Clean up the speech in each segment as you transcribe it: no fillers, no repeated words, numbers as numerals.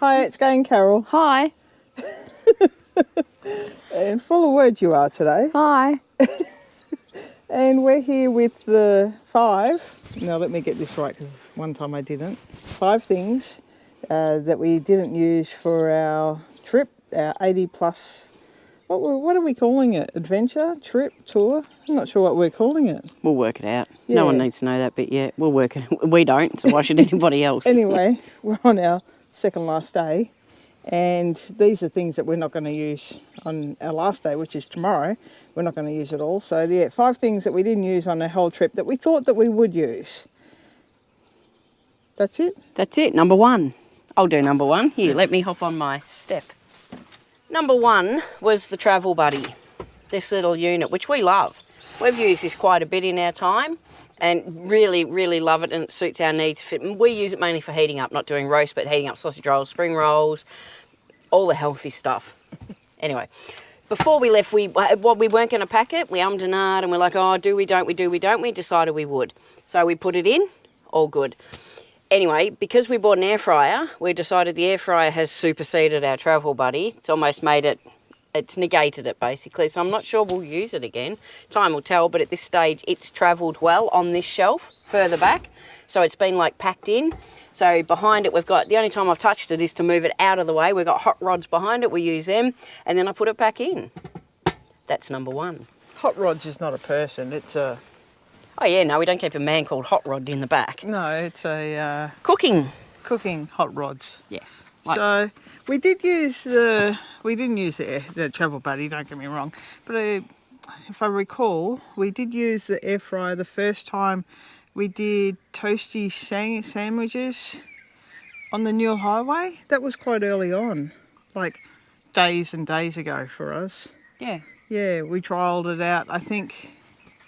Hi, it's Gay and Carol. Hi. And full of words you are today. Hi. And we're here with the 5. Now let me get this right because one time I didn't. 5 things that we didn't use for our trip, our 80 plus. What are we calling it? Adventure? Trip? Tour? I'm not sure what we're calling it. We'll work it out. Yeah. No one needs to know that bit yet. We'll work it. We don't, so why should anybody else? Anyway, we're on our second last day. And these are things that we're not going to use on our last day, which is tomorrow. We're not going to use it all. So yeah, 5 things that we didn't use on the whole trip that we thought that we would use. That's it? That's it. Number 1. I'll do number 1. Here, let me hop on my step. Number 1 was the travel buddy. This little unit, which we love. We've used this quite a bit in our time and really, really love it, and it suits our needs. We use it mainly for heating up, not doing roast, but heating up sausage rolls, spring rolls, all the healthy stuff. Anyway, before we left, we weren't going to pack it. We ummed and ahed, and we're like, oh, do we, don't we, do we, don't we? Decided we would. So we put it in, all good. Anyway, because we bought an air fryer, we decided the air fryer has superseded our travel buddy. It's almost made it, it's negated it basically. So I'm not sure we'll use it again. Time will tell, but at this stage, it's travelled well on this shelf further back. So it's been like packed in. So behind it, we've got, the only time I've touched it is to move it out of the way. We've got hot rods behind it, we use them, and then I put it back in. That's number 1. Hot rods is not a person, it's a... Oh yeah, no, we don't keep a man called Hot Rod in the back. No, it's a... Cooking hot rods. Yes. So we didn't use the travel buddy, don't get me wrong, but if I recall, we did use the air fryer the first time we did toasty sandwiches on the Newell Highway. That was quite early on, like days and days ago for us. Yeah. Yeah, we trialled it out, I think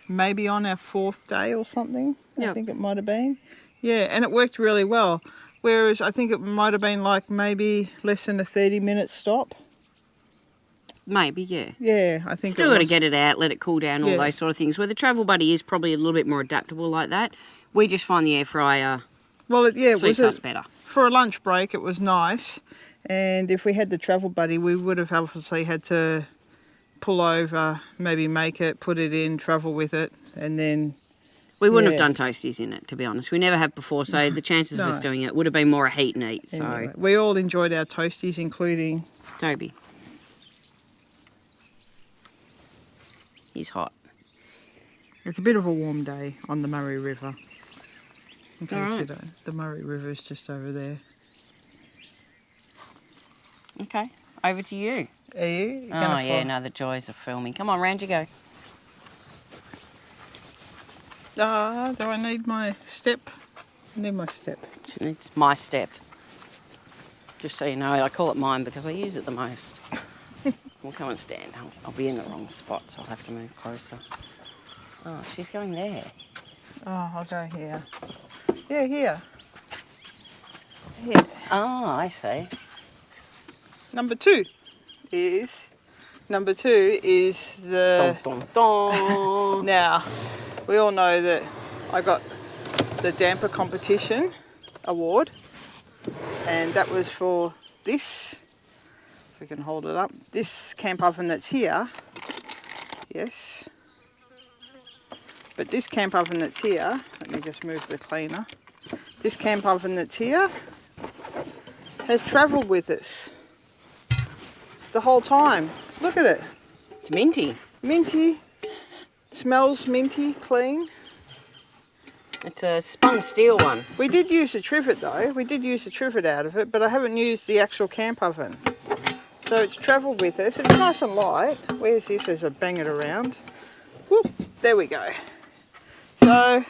maybe on our 4th day or something. Yep. I think it might have been. Yeah, and it worked really well. Whereas I think it might have been like maybe less than a 30-minute stop. Maybe, yeah. Yeah, I think Still got to get it out, let it cool down, all those sort of things. Where the travel buddy is probably a little bit more adaptable like that. We just find the air fryer suits us better. For a lunch break, it was nice. And if we had the travel buddy, we would have obviously had to pull over, maybe make it, put it in, travel with it, and then... We wouldn't have done toasties in it, to be honest. We never have before, so the chances of us doing it would have been more a heat and eat. So anyway, we all enjoyed our toasties, including... Toby. He's hot. It's a bit of a warm day on the Murray River. In case All right. you don't, the Murray River is just over there. Okay, over to you. Are you? Oh yeah, no, the joys of filming. Come on, round you go. Do I need my step? I need my step. It's my step. Just so you know, I call it mine because I use it the most. We'll come and stand. I'll be in the wrong spot, so I'll have to move closer. Oh, she's going there. Oh, I'll go here. Yeah, here. Here. Oh, I see. Number 2 is the... Dun, dun, dun. Now, we all know that I got the damper competition award, and that was for this, if we can hold it up, this camp oven that's here. Yes. But this camp oven that's here, let me just move the cleaner. This camp oven that's here has travelled with us the whole time. Look at it. It's minty. Minty. Smells minty, clean. It's a spun steel one. We did use a trivet though. We did use a trivet out of it, but I haven't used the actual camp oven. So it's travelled with us. It's nice and light. Where's this as I bang it around? Whoop, there we go. So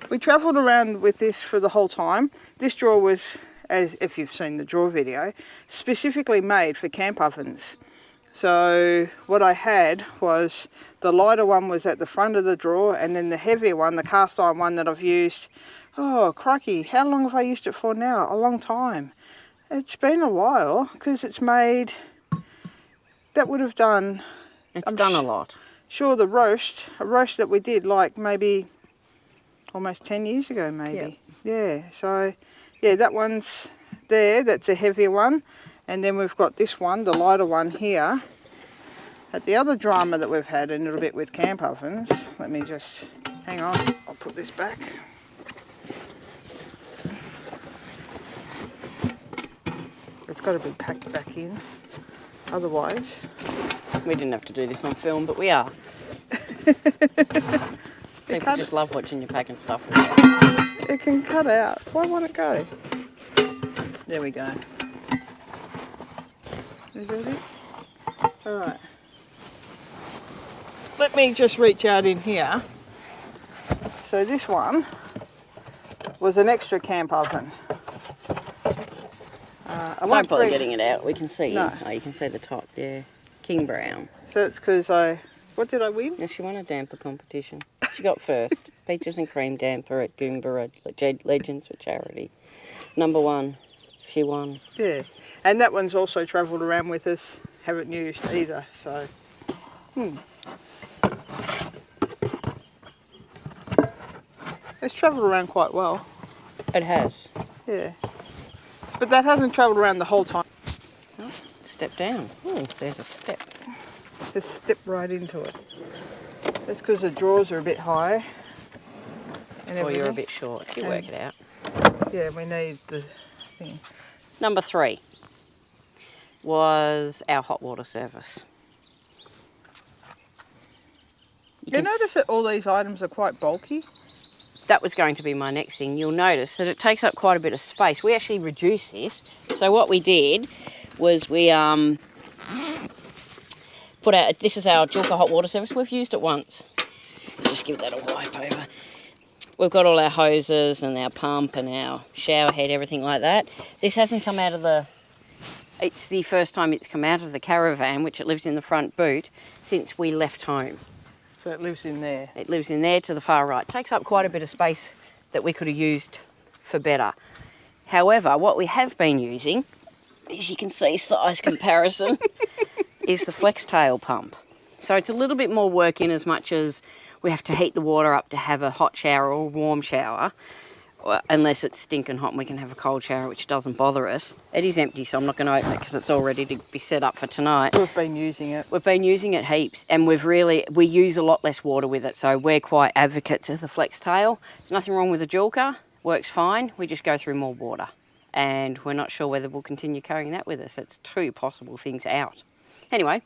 we travelled around with this for the whole time. This drawer was, as if you've seen the drawer video, specifically made for camp ovens. So what I had was the lighter one was at the front of the drawer, and then the heavier one, the cast iron one that I've used, oh crikey, how long have I used it for now? A long time. It's been a while because it's made, that would have done... It's done a lot. Sure, a roast that we did like maybe almost 10 years ago maybe. Yep. Yeah, so yeah, that one's there, that's a heavier one. And then we've got this one, the lighter one here. At the other drama that we've had a little bit with camp ovens, let me just, hang on, I'll put this back. It's got to be packed back in, otherwise. We didn't have to do this on film, but we are. People just love watching you packing stuff. It can cut out. Why won't it go? There we go. Is that it? Alright. Let me just reach out in here. So this one was an extra camp oven. Don't bother getting it out. We can see. No. Oh, you can see the top. Yeah, King Brown. So it's because what did I win? Yeah, she won a damper competition. She got first. Peaches and cream damper at Goombara Legends for Charity. Number 1. She won. Yeah, and that one's also travelled around with us. Haven't used either. So. It's travelled around quite well. It has. Yeah. But that hasn't travelled around the whole time. Oh, step down. Oh, there's a step. Just step right into it. That's because the drawers are a bit high. Or you're a bit short. You work it out. Yeah, we need the thing. Number 3 was our hot water service. You notice that all these items are quite bulky? That was going to be my next thing. You'll notice that it takes up quite a bit of space. We actually reduced this. So what we did was we put out, this is our Joolca Hot Water Service. We've used it once. Just give that a wipe over. We've got all our hoses and our pump and our shower head, everything like that. This hasn't come out of the, it's the first time it's come out of the caravan, which it lives in the front boot, since we left home. So it lives in there. It lives in there to the far right. It takes up quite a bit of space that we could have used for better. However, what we have been using, as you can see, size comparison, is the flex tail pump. So it's a little bit more work in as much as we have to heat the water up to have a hot shower or a warm shower, unless it's stinking hot and we can have a cold shower, which doesn't bother us. It is empty, so I'm not going to open it because it's all ready to be set up for tonight. We've been using it. We've been using it heaps, and we use a lot less water with it, so we're quite advocates of the flex tail. There's nothing wrong with the Joolca, works fine. We just go through more water, and we're not sure whether we'll continue carrying that with us. That's 2 possible things out. Anyway,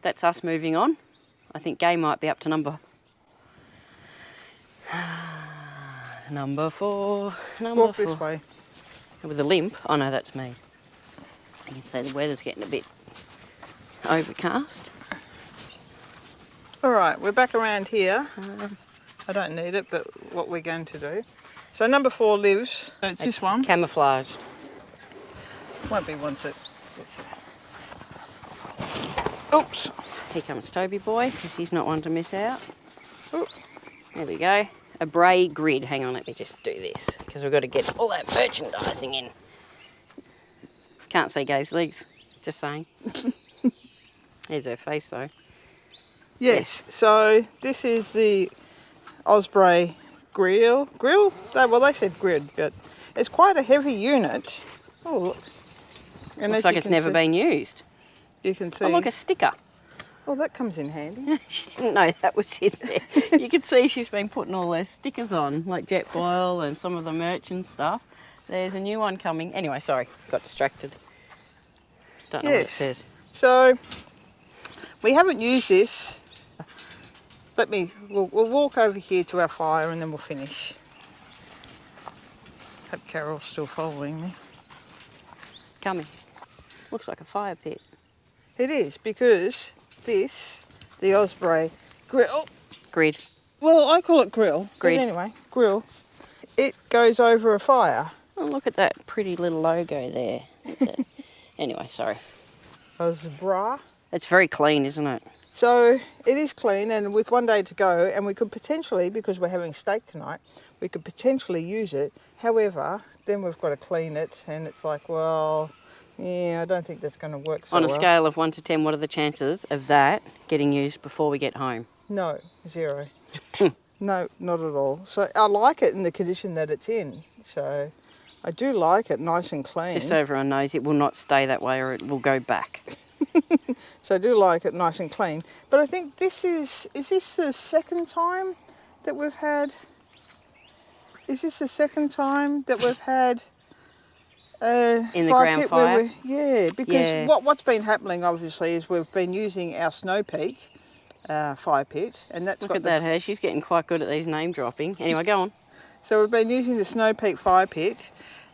that's us moving on. I think Gay might be up to number 4. Walk this way. With a limp. Oh no, that's me. You can see the weather's getting a bit overcast. Alright, we're back around here. I don't need it, but what we're going to do. So number 4 lives. So it's this one. Camouflaged. Won't be once it gets there. Oops. Here comes Toby boy, because he's not one to miss out. Ooh. There we go. A Braai Grid. Hang on, let me just do this, because we've got to get all that merchandising in. Can't see Gay's legs, just saying. There's her face though. Yes, so this is the Oz Braai Grill? Well, they said grid, but it's quite a heavy unit. Oh, look. And Looks like it's never been used. You can see. Oh, look, a sticker. Oh, that comes in handy. She didn't know that was in there. You can see she's been putting all those stickers on, like Jetboil and some of the merch and stuff. There's a new one coming. Anyway, sorry, got distracted. Don't know what it says. So, we haven't used this. We'll walk over here to our fire and then we'll finish. Hope Carol's still following me. Coming. Looks like a fire pit. It is, because this, the Oz Braai Grid. well, I call it grill. Grid. But anyway, grill. It goes over a fire. Oh, look at that pretty little logo there. Anyway, sorry. Oz Braai. It's very clean, isn't it? So it is clean, and with 1 day to go, and we could potentially, because we're having steak tonight, we could potentially use it. However, then we've got to clean it, and it's like, well, yeah, I don't think that's going to work so well. On a scale of 1 to 10, what are the chances of that getting used before we get home? No, 0. No, not at all. So I like it in the condition that it's in. So I do like it nice and clean. Just so everyone knows, it will not stay that way or it will go back. So I do like it nice and clean. But I think this is this the second time that we've had, is this the second time that we've had In the ground fire? Yeah, because what's been happening obviously is we've been using our Snow Peak fire pit, and that's Look at that, her. She's getting quite good at these name dropping. Anyway, go on. So we've been using the Snow Peak fire pit,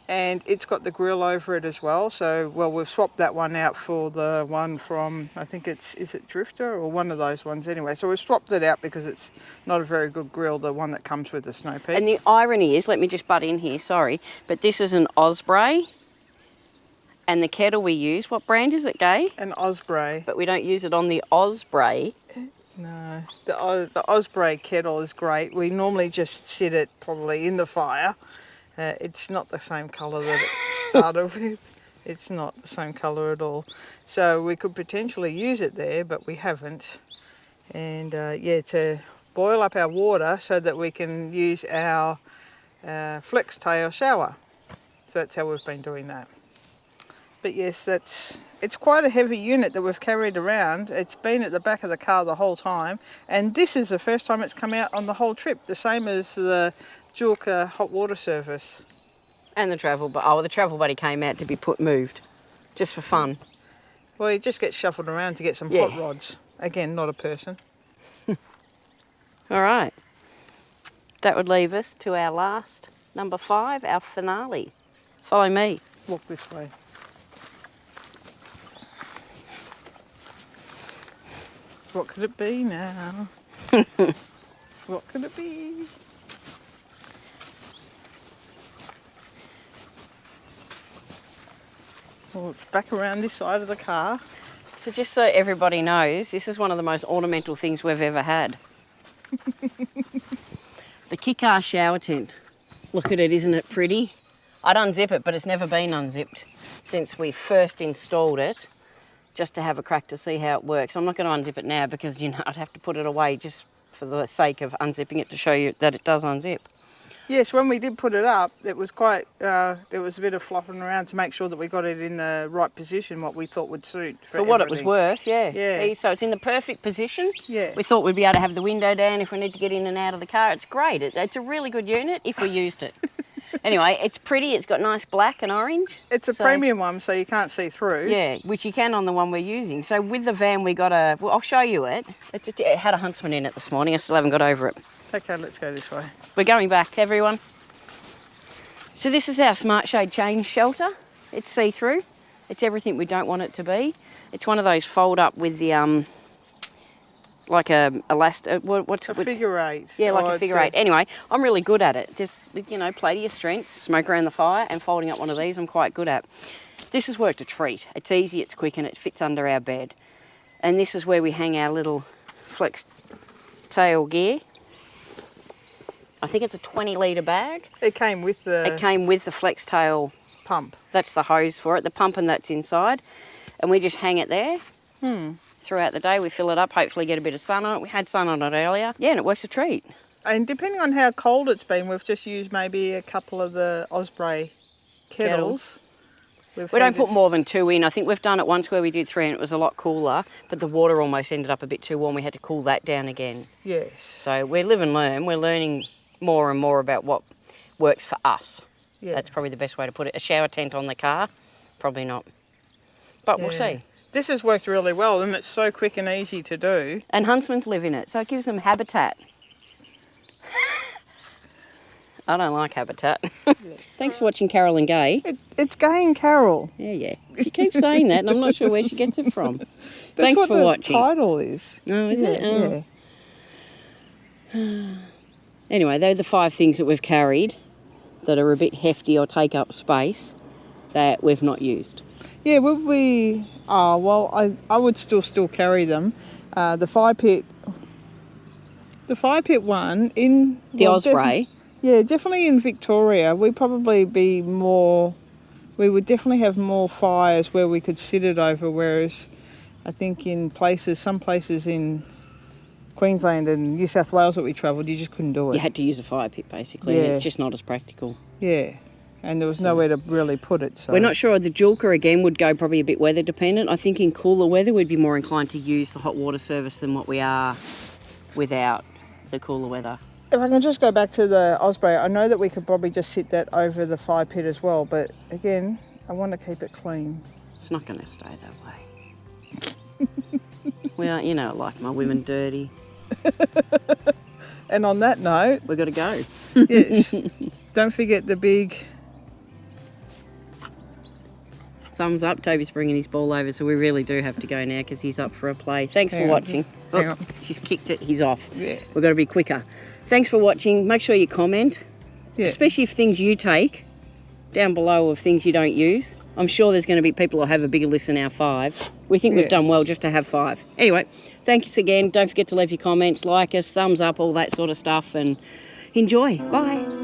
and it's got the grill over it as well. So, well, we've swapped that one out for the one from, I think is it Drifter or one of those ones anyway. So we've swapped it out because it's not a very good grill, the one that comes with the Snow Peak. And the irony is, let me just butt in here, sorry, but this is an Oz Braai, and the kettle we use, what brand is it, Gay? An Oz Braai. But we don't use it on the Oz Braai. No, the Oz Braai kettle is great. We normally just sit it probably in the fire. It's not the same colour that it started with. It's not the same colour at all. So we could potentially use it there, but we haven't. And yeah, to boil up our water so that we can use our flex tail shower. So that's how we've been doing that. But yes, it's quite a heavy unit that we've carried around. It's been at the back of the car the whole time, and this is the first time it's come out on the whole trip, the same as the Joolca Hot Water Service. And the travel buddy. Oh, the travel buddy came out to be moved, just for fun. Well, he just gets shuffled around to get some hot rods. Again, not a person. All right. That would leave us to our last, number 5, our finale. Follow me. Walk this way. What could it be now? What could it be? Well, it's back around this side of the car. So just so everybody knows, this is one of the most ornamental things we've ever had. The Kickass Shower Tent. Look at it, isn't it pretty? I'd unzip it, but it's never been unzipped since we first installed it, just to have a crack to see how it works. I'm not going to unzip it now because, you know, I'd have to put it away just for the sake of unzipping it to show you that it does unzip. Yes, when we did put it up, it was quite, there was a bit of flopping around to make sure that we got it in the right position, what we thought would suit for what it everything. was worth, yeah. Yeah. See, so it's in the perfect position. Yeah. We thought we'd be able to have the window down if we need to get in and out of the car. It's great. It's a really good unit if we used it. Anyway, it's pretty. It's got nice black and orange. It's a premium one, so you can't see through. Yeah, which you can on the one we're using. So with the van, we got well, I'll show you it. It had a huntsman in it this morning. I still haven't got over it. Okay, let's go this way. We're going back, everyone. So this is our Smart Shade change shelter. It's see-through. It's everything we don't want it to be. It's one of those fold up with the like a elastic. What's a figure 8? Yeah, like a figure 8. Anyway, I'm really good at it. Just, you know, play to your strengths, smoke around the fire, and folding up one of these I'm quite good at. This has worked a treat. It's easy, it's quick, and it fits under our bed. And this is where we hang our little flex tail gear. I think it's a 20-litre bag. It came with the... It came with the flex tail pump. That's the hose for it, the pump, and that's inside. And we just hang it there. Throughout the day. We fill it up, hopefully get a bit of sun on it. We had sun on it earlier. Yeah, and it works a treat. And depending on how cold it's been, we've just used maybe a couple of the Oz Braai kettles. We don't put more than 2 in. I think we've done it once where we did 3 and it was a lot cooler, but the water almost ended up a bit too warm. We had to cool that down again. Yes. So we live and learn. We're learning more and more about what works for us. Yeah. That's probably the best way to put it. A shower tent on the car? Probably not. But we'll see. This has worked really well, and it's so quick and easy to do. And huntsmans live in it, so it gives them habitat. I don't like habitat. Thanks for watching Carol and Gay. It's Gay and Carol. Yeah. She keeps saying that, and I'm not sure where she gets it from. Thanks for watching. That's what the title is. Oh, is it? Yeah. Anyway, they're the 5 things that we've carried that are a bit hefty or take up space that we've not used. Yeah, would we... Oh, well, I would still carry them. The fire pit one in... The Oz Braai. Yeah, definitely in Victoria. We'd probably be more... We would definitely have more fires where we could sit it over, whereas I think in some places in Queensland and New South Wales that we travelled, you just couldn't do it. You had to use a fire pit, basically. Yeah. And it's just not as practical. Yeah. and there was nowhere to really put it. So we're not sure. The Joolca again would go probably a bit weather dependent. I think in cooler weather we'd be more inclined to use the hot water service than what we are without the cooler weather. If I can just go back to the Oz Braai, I know that we could probably just sit that over the fire pit as well, but again, I want to keep it clean. It's not going to stay that way. Well, you know, like my women dirty. And on that note, We've got to go. yes, don't forget the big Thumbs up. Toby's bringing his ball over, so we really do have to go now because he's up for a play. Thanks for watching. hang on. She's kicked it. He's off. Yeah. We've got to be quicker. Thanks for watching. Make sure you comment, especially if things you take down below of things you don't use. I'm sure there's going to be people who have a bigger list than our 5. We think we've done well just to have 5. Anyway, thanks again. Don't forget to leave your comments, like us, thumbs up, all that sort of stuff, and enjoy. Bye.